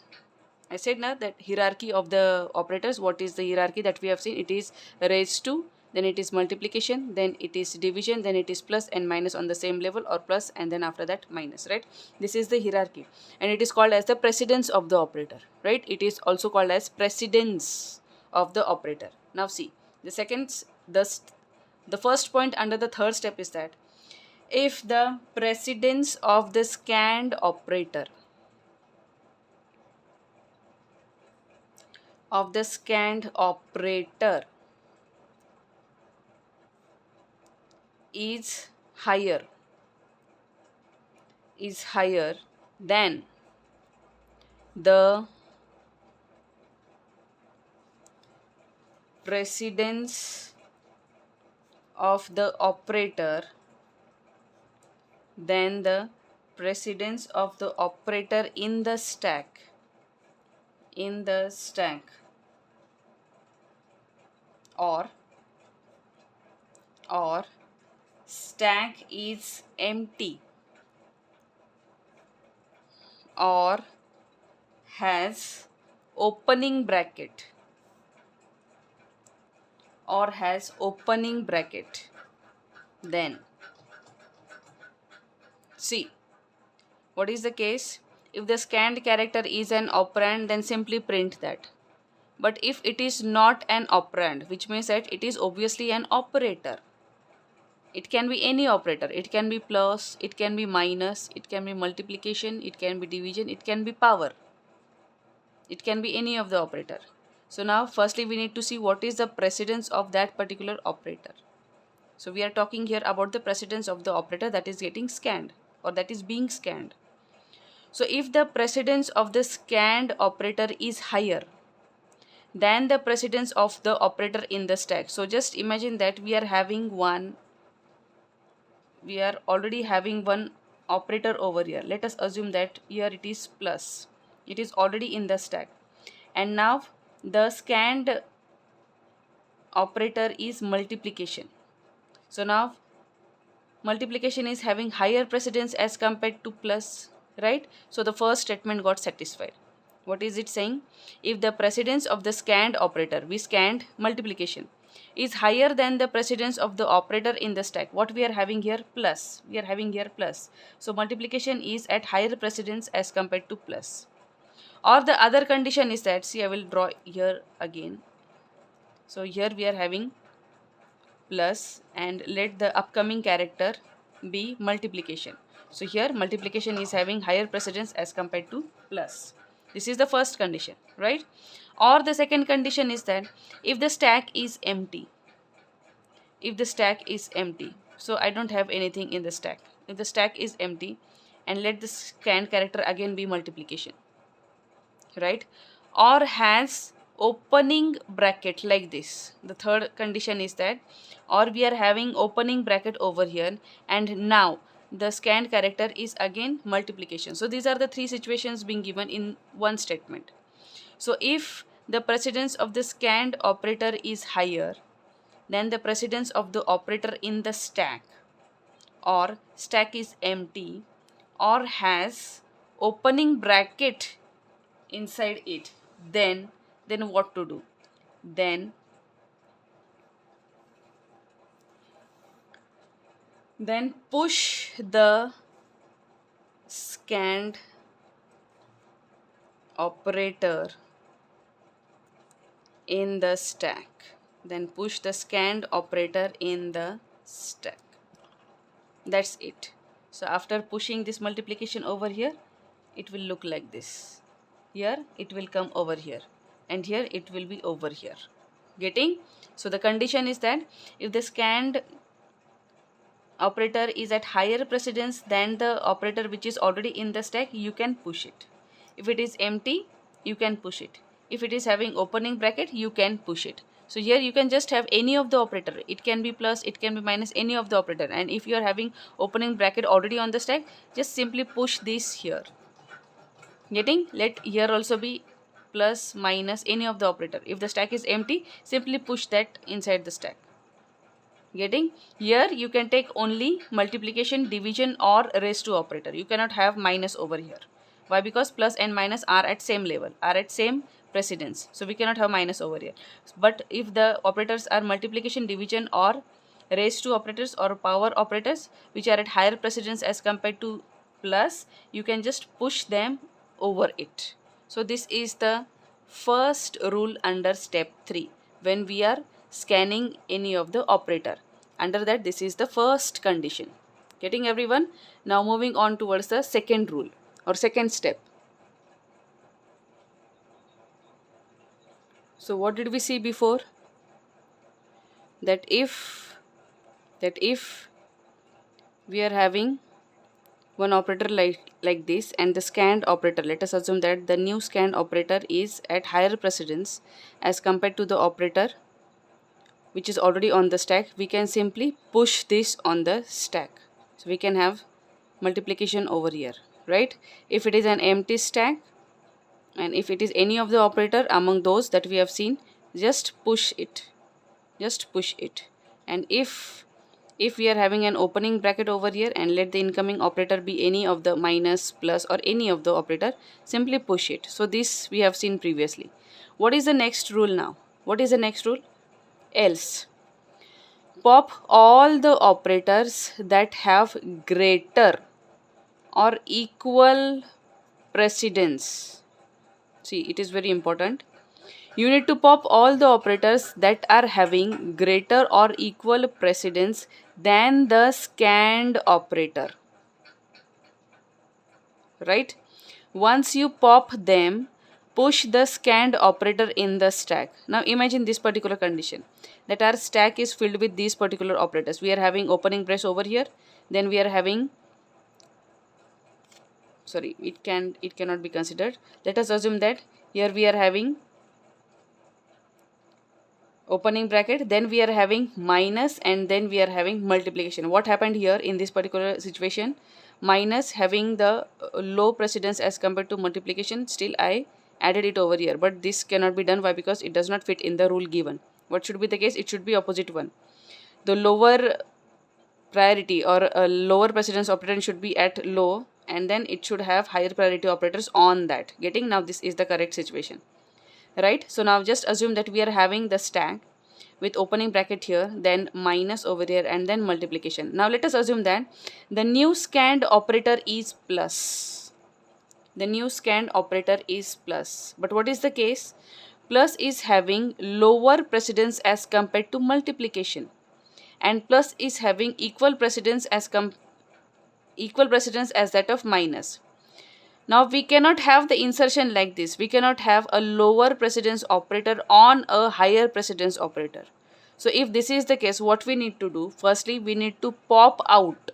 I said now that hierarchy of the operators, what is the hierarchy that we have seen? It is raised to, then it is multiplication, then it is division, then it is plus and minus on the same level, or plus and then after that minus, right? This is the hierarchy and it is called as the precedence of the operator, right? It is also called as precedence of the operator. Now see, the first point under the third step is that if the precedence of the scanned operator is higher than the precedence of the operator, then the precedence of the operator in the stack or stack is empty or has opening bracket then see what is the case. If the scanned character is an operand, then simply print that. But if it is not an operand, which means that it is obviously an operator, it can be any operator, it can be plus, it can be minus, it can be multiplication, it can be division, it can be power, it can be any of the operator. So now firstly we need to see what is the precedence of that particular operator. So we are talking here about the precedence of the operator that is getting scanned or that is being scanned. So if the precedence of the scanned operator is higher than the precedence of the operator in the stack, so just imagine that we are already having one operator over here. Let us assume that here it is plus, it is already in the stack, and now the scanned operator is multiplication. So now multiplication is having higher precedence as compared to plus, right? So the first statement got satisfied. What is it saying? If the precedence of the scanned operator, we scanned multiplication, is higher than the precedence of the operator in the stack, what we are having here? Plus. We are having here plus. So multiplication is at higher precedence as compared to plus. Or the other condition is that, see I will draw here again. So here we are having plus and let the upcoming character be multiplication. So here multiplication is having higher precedence as compared to plus. This is the first condition, right? Or the second condition is that if the stack is empty, So I don't have anything in the stack. If the stack is empty, and let the scanned character again be multiplication, right? Or has opening bracket like this. The third condition is that, or we are having opening bracket over here, and now the scanned character is again multiplication. So these are the three situations being given in one statement. So if the precedence of the scanned operator is higher than the precedence of the operator in the stack, or stack is empty, or has opening bracket inside it, then what to do? Then push the scanned operator in the stack. Then push the scanned operator in the stack. That's it. So after pushing this multiplication over here, it will look like this. Here it will come over here, and here it will be over here. Getting? So the condition is that if the scanned operator is at higher precedence than the operator which is already in the stack, you can push it. If it is empty, you can push it. If it is having opening bracket, you can push it. So here you can just have any of the operator. It can be plus, it can be minus, any of the operator. And if you are having opening bracket already on the stack, just simply push this here. Getting? Let here also be plus, minus, any of the operator. If the stack is empty, simply push that inside the stack. Getting? Here you can take only multiplication, division, or raise to operator. You cannot have minus over here. Why? Because plus and minus are at same level, are at same precedence. So we cannot have minus over here. But if the operators are multiplication, division, or raise to operators, or power operators which are at higher precedence as compared to plus, you can just push them over it. So this is the first rule under step 3 when we are scanning any of the operator. Under that, this is the first condition. Getting, everyone? Now moving on towards the second rule or second step. So what did we see before? That if we are having one operator like this, and the scanned operator, let us assume that the new scanned operator is at higher precedence as compared to the operator which is already on the stack, we can simply push this on the stack. So we can have multiplication over here, right? If it is an empty stack, and if it is any of the operator among those that we have seen, just push it. Just push it. And if we are having an opening bracket over here, and let the incoming operator be any of the minus, plus, or any of the operator, simply push it. So this we have seen previously. What is the next rule now? What is the next rule? Else. Pop all the operators that have greater or equal precedence. See, it is very important. You need to pop all the operators that are having greater or equal precedence than the scanned operator. Right? Once you pop them, push the scanned operator in the stack. Now imagine this particular condition, that our stack is filled with these particular operators. We are having opening brace over here, then we are having, sorry, it cannot be considered. Let us assume that here we are having opening bracket, then we are having minus, and then we are having multiplication. What happened here in this particular situation? Minus having the low precedence as compared to multiplication, still I added it over here, but this cannot be done. Why? Because it does not fit in the rule given. What should be the case? It should be opposite one. The lower priority or a lower precedence operator should be at low, and then it should have higher priority operators on that. Getting? Now this is the correct situation, right? So now just assume that we are having the stack with opening bracket here, then minus over here, and then multiplication. Now let us assume that the new scanned operator is plus. The new scanned operator is plus. But what is the case? Plus is having lower precedence as compared to multiplication, and plus is having equal precedence as that of minus. Now we cannot have the insertion like this. We cannot have a lower precedence operator on a higher precedence operator. So if this is the case, what we need to do? Firstly, we need to pop out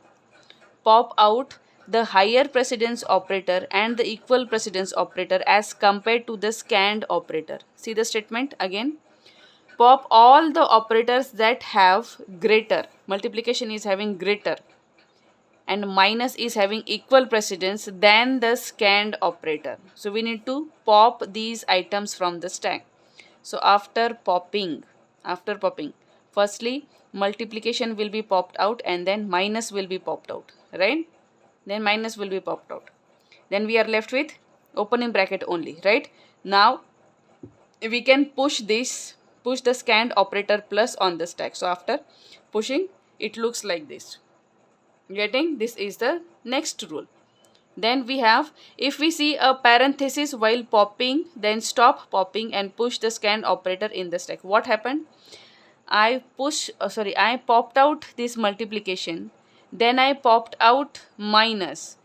the higher precedence operator and the equal precedence operator as compared to the scanned operator. See the statement again. Pop all the operators that have greater, multiplication is having greater and minus is having equal precedence than the scanned operator. So we need to pop these items from the stack. So after popping, firstly multiplication will be popped out and then minus will be popped out, right? Then minus will be popped out. Then we are left with opening bracket only, right? Now we can push the scanned operator plus on the stack. So after pushing, it looks like this. Getting? This is the next rule. Then we have, if we see a parenthesis while popping, then stop popping and push the scan operator in the stack. What happened? I popped out this multiplication, then I popped out minus.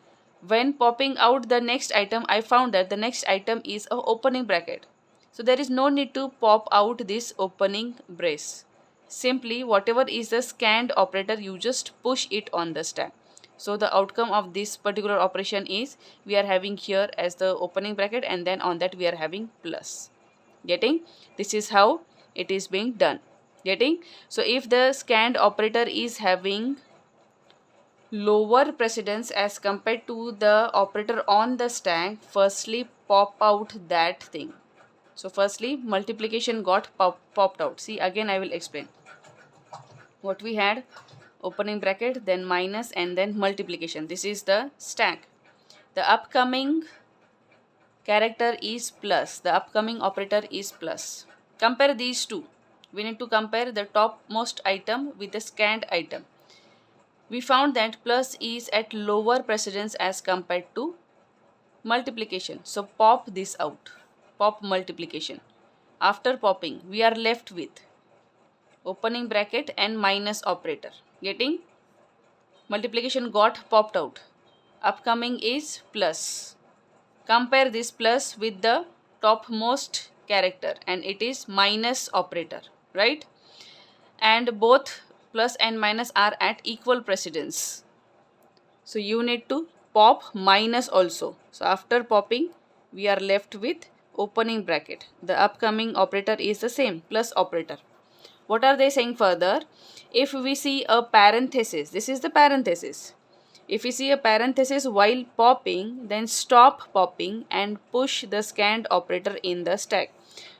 When popping out the next item, I found that the next item is a opening bracket. So there is no need to pop out this opening brace. Simply whatever is the scanned operator, you just push it on the stack. So the outcome of this particular operation is we are having here as the opening bracket and then on that we are having plus. Getting? This is how it is being done. Getting? So if the scanned operator is having lower precedence as compared to the operator on the stack, firstly pop out that thing. So firstly multiplication got popped out. See, again I will explain. What we had, opening bracket, then minus, and then multiplication. This is the stack. The upcoming character is plus. The upcoming operator is plus. Compare these two. We need to compare the topmost item with the scanned item. We found that plus is at lower precedence as compared to multiplication. So pop this out. Pop multiplication. After popping, we are left with opening bracket and minus operator. Getting? Multiplication got popped out. Upcoming is plus. Compare this plus with the topmost character and it is minus operator, right? And both plus and minus are at equal precedence. So you need to pop minus also. So after popping, we are left with opening bracket. The upcoming operator is the same, plus operator. What are they saying further? If we see a parenthesis, this is the parenthesis. If we see a parenthesis while popping, then stop popping and push the scanned operator in the stack.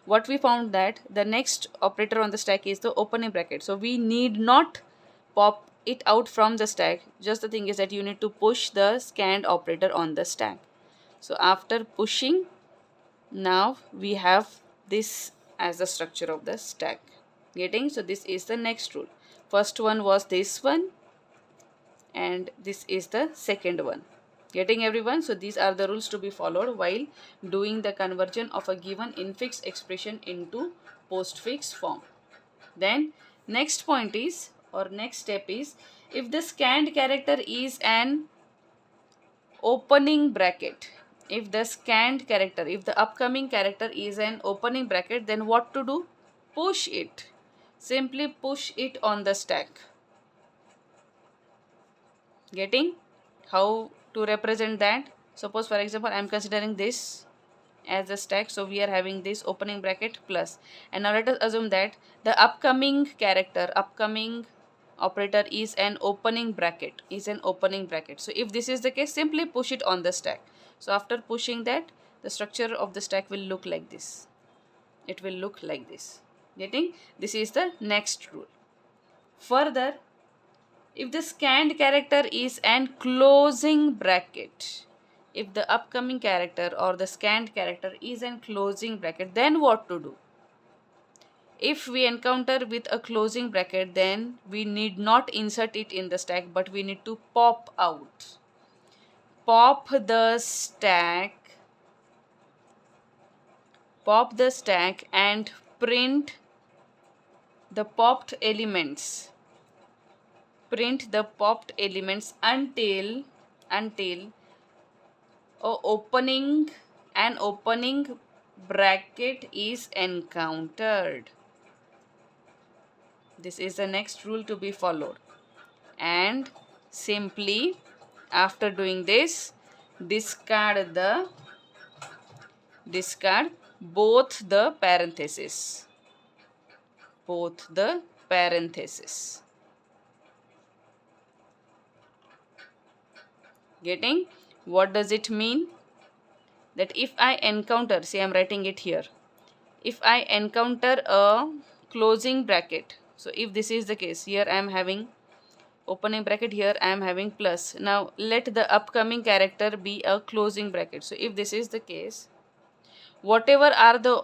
What we found that the next operator on the stack is the opening bracket. So we need not pop it out from the stack. Just the thing is that you need to push the scanned operator on the stack. So after pushing, now we have this as the structure of the stack. Getting? So this is the next rule. First one was this one and this is the second one. Getting, everyone? So these are the rules to be followed while doing the conversion of a given infix expression into postfix form. Then next point is, or next step is, if the scanned character is an opening bracket, if the upcoming character is an opening bracket, then what to do? Push it. Simply push it on the stack. Getting? How to represent that? Suppose for example I am considering this as a stack. So we are having this opening bracket plus, and now let us assume that the upcoming operator is an opening bracket. So if this is the case, simply push it on the stack. So after pushing that, the structure of the stack will look like this. It will look like this. Getting? This is the next rule. Further, if the scanned character is an closing bracket, if the upcoming character or the scanned character is an closing bracket, then what to do? If we encounter with a closing bracket, then we need not insert it in the stack, but we need to pop out. Pop the stack and print the popped elements. Print the popped elements until an opening bracket is encountered. This is the next rule to be followed. And simply after doing this, discard both the parentheses. Both the parentheses. Getting? What does it mean? That if I encounter, say I'm writing it here, if I encounter a closing bracket, so if this is the case, here I am having opening bracket, here I am having plus. Now let the upcoming character be a closing bracket. So if this is the case, whatever are the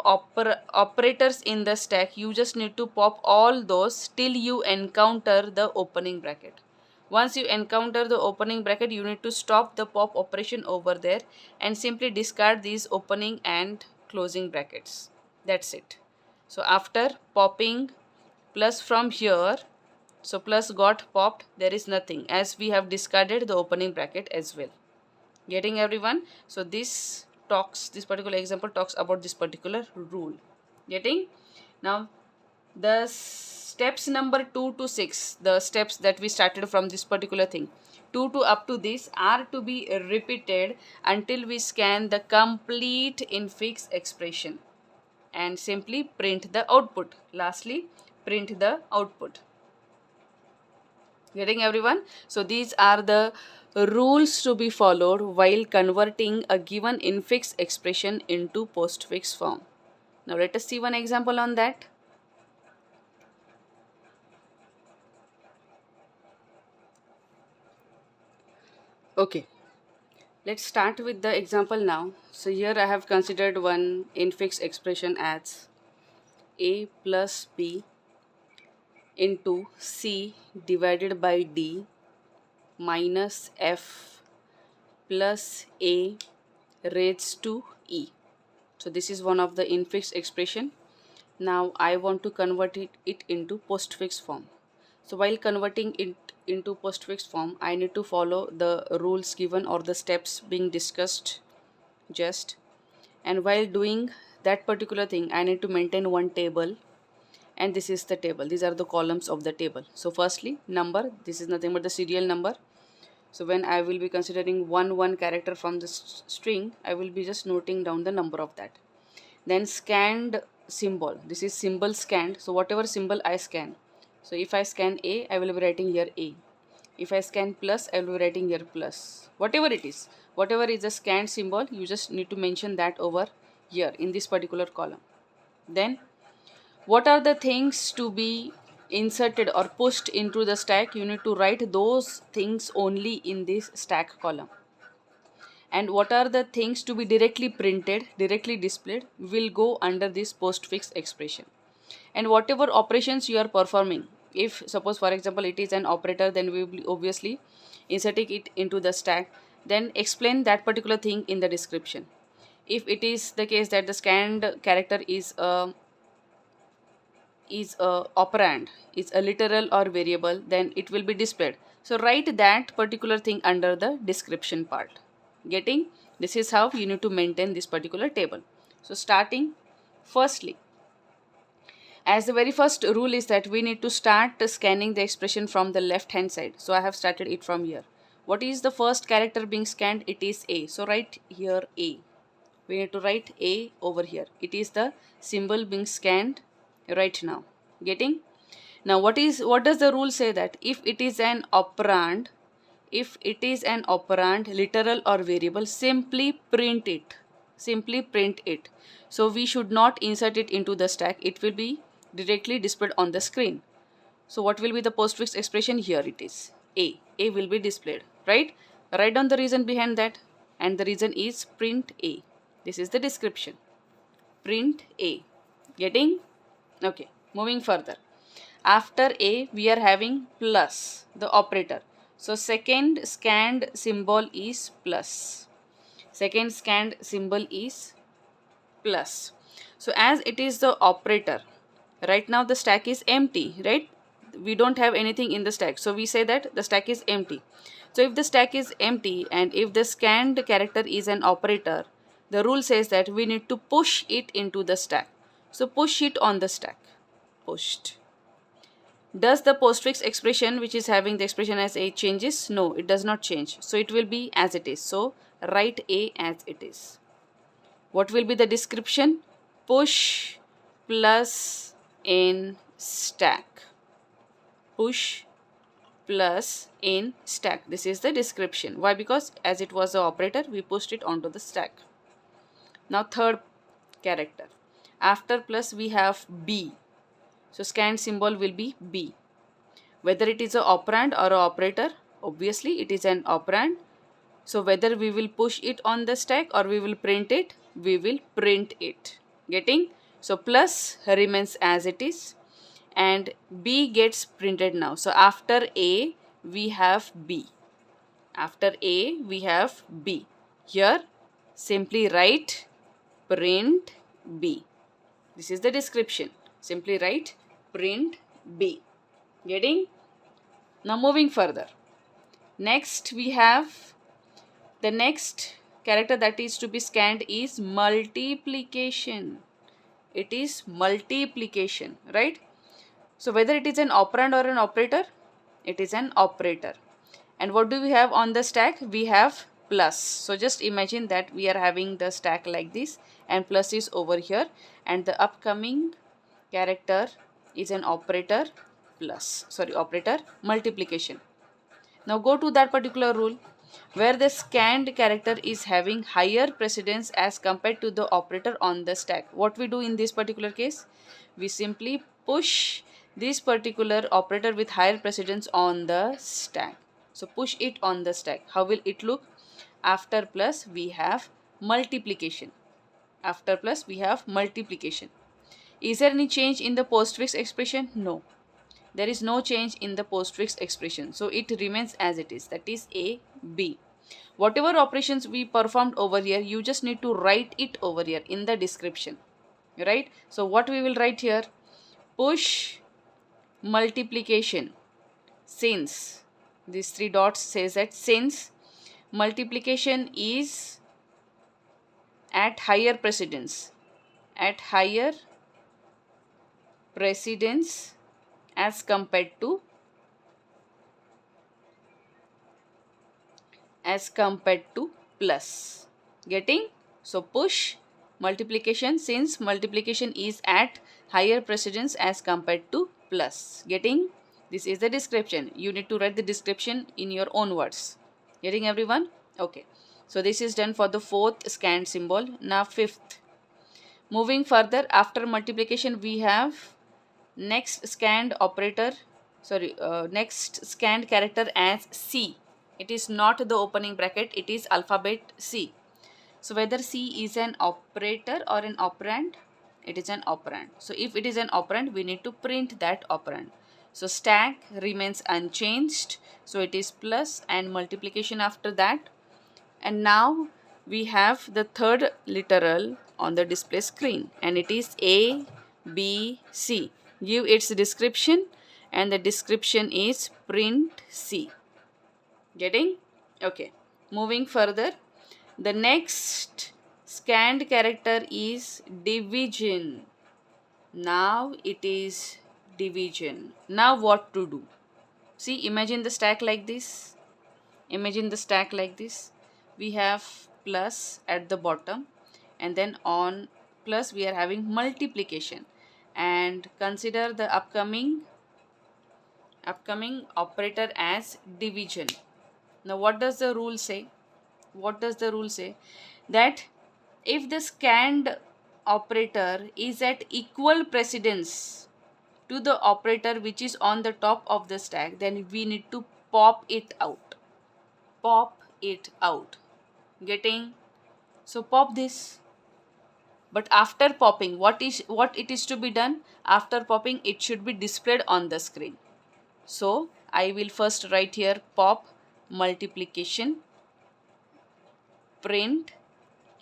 operators in the stack, you just need to pop all those till you encounter the opening bracket. Once you encounter the opening bracket, you need to stop the pop operation over there and simply discard these opening and closing brackets. That's it. So after popping plus from here, so plus got popped, there is nothing, as we have discarded the opening bracket as well. Getting, everyone? So this particular example talks about this particular rule. Getting? Now the steps number 2 to 6, the steps that we started from this particular thing, 2 to up to this, are to be repeated until we scan the complete infix expression and simply print the output. Lastly, print the output. Getting, everyone? So these are the rules to be followed while converting a given infix expression into postfix form. Now let us see one example on that. Okay, let's start with the example now. So here I have considered one infix expression as a plus b into c divided by d minus f plus a raised to e. So this is one of the infix expression. Now I want to convert it into postfix form. So while converting it into postfix form, I need to follow the rules given or the steps being discussed just. And while doing that particular thing, I need to maintain one table, and this is the table. These are the columns of the table. So firstly, number, this is nothing but the serial number. So when I will be considering one character from the string, I will be just noting down the number of that. Then scanned symbol, this is symbol scanned. So whatever symbol I scan, so if I scan A, I will be writing here A. If I scan plus, I will be writing here plus. Whatever it is, whatever is the scanned symbol, you just need to mention that over here in this particular column. Then what are the things to be inserted or pushed into the stack? You need to write those things only in this stack column. And what are the things to be directly printed, directly displayed, will go under this postfix expression. And whatever operations you are performing, if suppose for example it is an operator, then we will obviously inserting it into the stack, then explain that particular thing in the description. If it is the case that the scanned character is a operand, is a literal or variable, then it will be displayed. So write that particular thing under the description part. Getting? This is how you need to maintain this particular table. So starting, firstly, as the very first rule is that we need to start scanning the expression from the left hand side. So I have started it from here. What is the first character being scanned? It is A. So write here A. We need to write A over here. It is the symbol being scanned right now. Getting? Now what does the rule say? That if it is an operand, literal or variable, simply print it. Simply print it. So we should not insert it into the stack. It will be directly displayed on the screen. So what will be the postfix expression? Here it is. A. A will be displayed. Right? Write down the reason behind that. And the reason is print A. This is the description. Print A. Getting? Okay. Moving further. After A, we are having plus, the operator. So second scanned symbol is plus. Second scanned symbol is plus. So as it is the operator, right now the stack is empty, right? We don't have anything in the stack. So we say that the stack is empty. So if the stack is empty and if the scanned character is an operator, the rule says that we need to push it into the stack. So push it on the stack. Pushed. Does the postfix expression which is having the expression as A changes? No, it does not change. So it will be as it is. So write A as it is. What will be the description? Push plus in stack. Push plus in stack. This is the description. Why? Because as it was the operator, we pushed it onto the stack. Now third character. After plus we have B. So scanned symbol will be B. Whether it is an operand or an operator, obviously it is an operand. So whether we will push it on the stack or we will print it, we will print it. Getting? So plus remains as it is and B gets printed now. So after A we have B. After A we have B. Here simply write print B. This is the description. Simply write print B. Getting? Now moving further. Next we have the next character that is to be scanned is multiplication. It is multiplication, right? So whether it is an operand or an operator, it is an operator. And what do we have on the stack? We have plus. So just imagine that we are having the stack like this and plus is over here and the upcoming character is an operator operator multiplication. Now go to that particular rule where the scanned character is having higher precedence as compared to the operator on the stack. What we do in this particular case? We simply push this particular operator with higher precedence on the stack. So push it on the stack. How will it look? After plus we have multiplication. After plus we have multiplication. Is there any change in the postfix expression? No. There is no change in the postfix expression. So it remains as it is. That is A, B. Whatever operations we performed over here, you just need to write it over here in the description. Right? So what we will write here? Push multiplication. Since these three dots says that since multiplication is at higher precedence. At higher precedence as compared to plus. Getting? So push multiplication since multiplication is at higher precedence as compared to plus. Getting? This is the description. You need to write the description in your own words. Getting everyone? Okay. So this is done for the fourth scanned symbol. Now fifth. Moving further, after multiplication we have next scanned character as C. It is not the opening bracket, it is alphabet C. So whether C is an operator or an operand, it is an operand. So if it is an operand, we need to print that operand. So stack remains unchanged. So it is plus and multiplication after that. And now we have the third literal on the display screen and it is A, B, C. Give its description and the description is print C. Getting? Okay. Moving further, the next scanned character is division. Now it is division. Now what to do? See, imagine the stack like this. Imagine the stack like this. We have plus at the bottom and then on plus we are having multiplication. And consider the upcoming operator as division. Now what does the rule say? What does the rule say? That if the scanned operator is at equal precedence to the operator which is on the top of the stack, then we need to pop it out. Pop it out. Getting? So pop this. But after popping, what it is to be done? After popping, it should be displayed on the screen. So I will first write here pop multiplication, print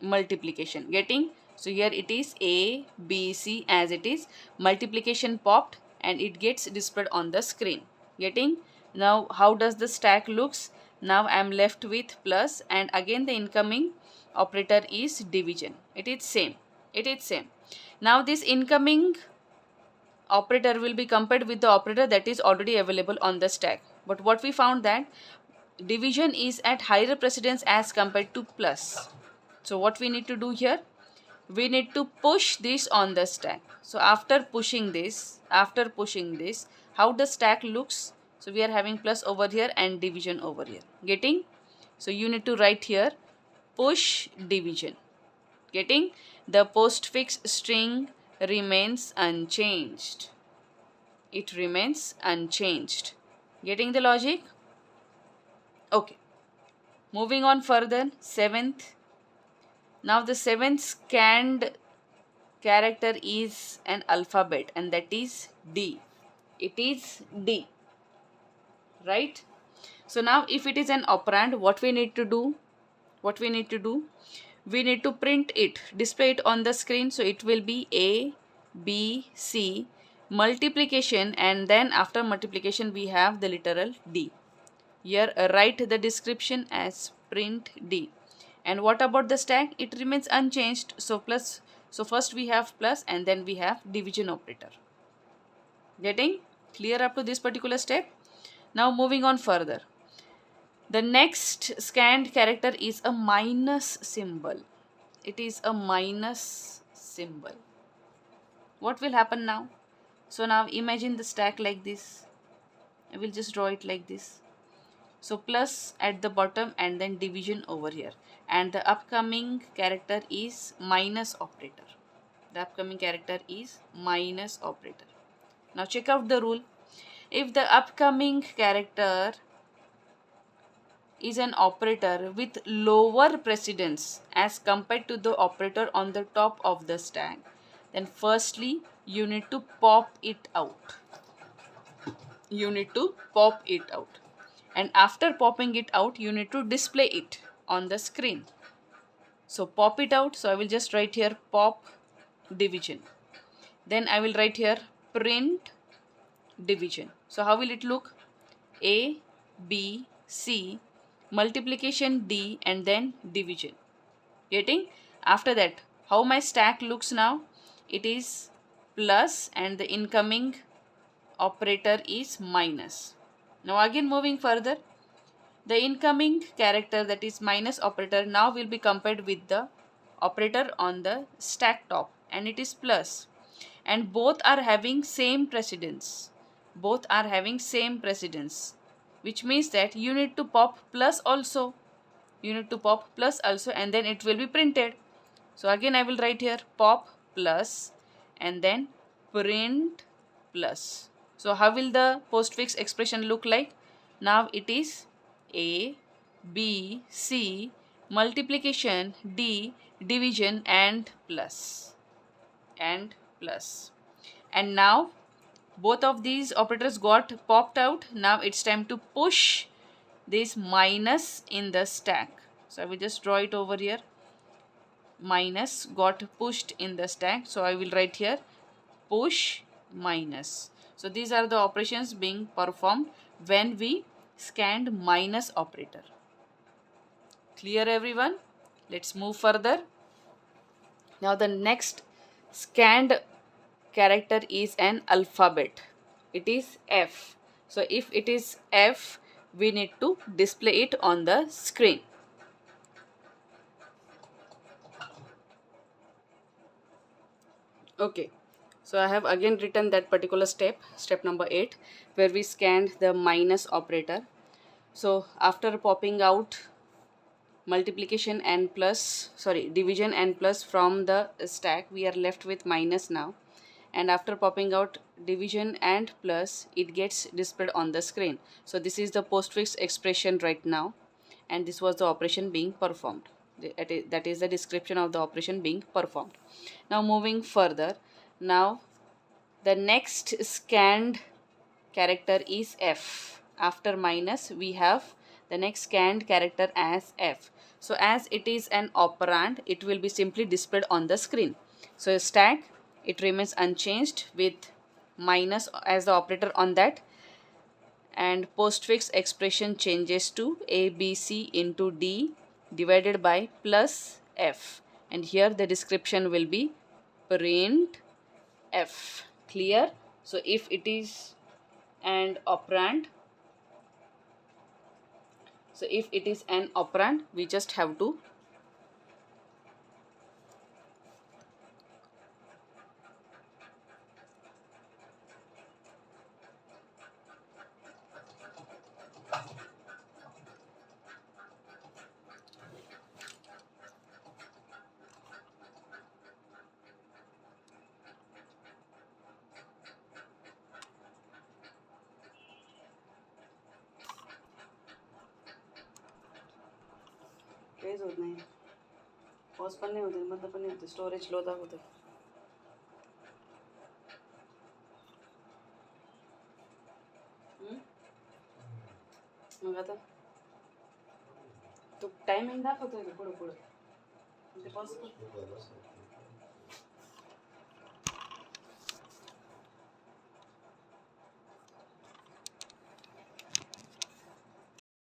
multiplication. Getting? So here it is A, B, C as it is. Multiplication popped and it gets displayed on the screen. Getting? Now how does the stack looks? Now I am left with plus and again the incoming operator is division. It is same. It is same. Now this incoming operator will be compared with the operator that is already available on the stack. But what we found that division is at higher precedence as compared to plus. So what we need to do here? We need to push this on the stack. So after pushing this, how the stack looks? So we are having plus over here and division over here. Getting? So you need to write here push division. Getting? The postfix string remains unchanged. It remains unchanged. Getting the logic? Okay. Moving on further, 7th. Now the 7th scanned character is an alphabet and that is D. It is D. Right? So now if it is an operand, what we need to do? We need to print it, display it on the screen. So it will be A, B, C, multiplication, and then after multiplication we have the literal D. Here write the description as print D. And what about the stack? It remains unchanged. So plus. So first we have plus and then we have division operator. Getting clear up to this particular step? Now moving on further. The next scanned character is a minus symbol. It is a minus symbol. What will happen now? So now imagine the stack like this. I will just draw it like this. So plus at the bottom and then division over here. And the upcoming character is minus operator. The upcoming character is minus operator. Now check out the rule. If the upcoming character is an operator with lower precedence as compared to the operator on the top of the stack, then firstly you need to pop it out. And after popping it out, you need to display it on the screen. So pop it out. So I will just write here pop division. Then I will write here print division. So how will it look? A, B, C, multiplication D, and then division. Getting? After that, how my stack looks now? It is plus and the incoming operator is minus. Now again moving further, the incoming character that is minus operator now will be compared with the operator on the stack top and it is plus. And both are having same precedence. Which means that you need to pop plus also. And then it will be printed. So again I will write here pop plus and then print plus. So how will the postfix expression look like? Now it is A, B, C, multiplication, D, division and plus. And now both of these operators got popped out. Now it's time to push this minus in the stack. So I will just draw it over here. Minus got pushed in the stack. So I will write here push minus. So these are the operations being performed when we scanned minus operator. Clear everyone? Let's move further. Now the next scanned character is an alphabet. It is F. So if it is F, we need to display it on the screen. Okay. So I have again written that particular step number 8, where we scanned the minus operator. So after popping out division and plus from the stack, we are left with minus now. And after popping out division and plus, it gets displayed on the screen. So this is the postfix expression right now. And this was the operation being performed. That is the description of the operation being performed. Now moving further. Now the next scanned character is F. After minus we have the next scanned character as F. So as it is an operand, it will be simply displayed on the screen. So stack, it remains unchanged with minus as the operator on that, and postfix expression changes to ABC into D divided by plus F, and here the description will be print F. Clear? So if it is an operand, we just have to काहीच होत नाही. Pause पण नाही होते, बंद पण नाही होते, स्टोरेज लो दाखवते. मग आता तो टायमिंग दाखवतोय का पुढं पुढं ते पॉज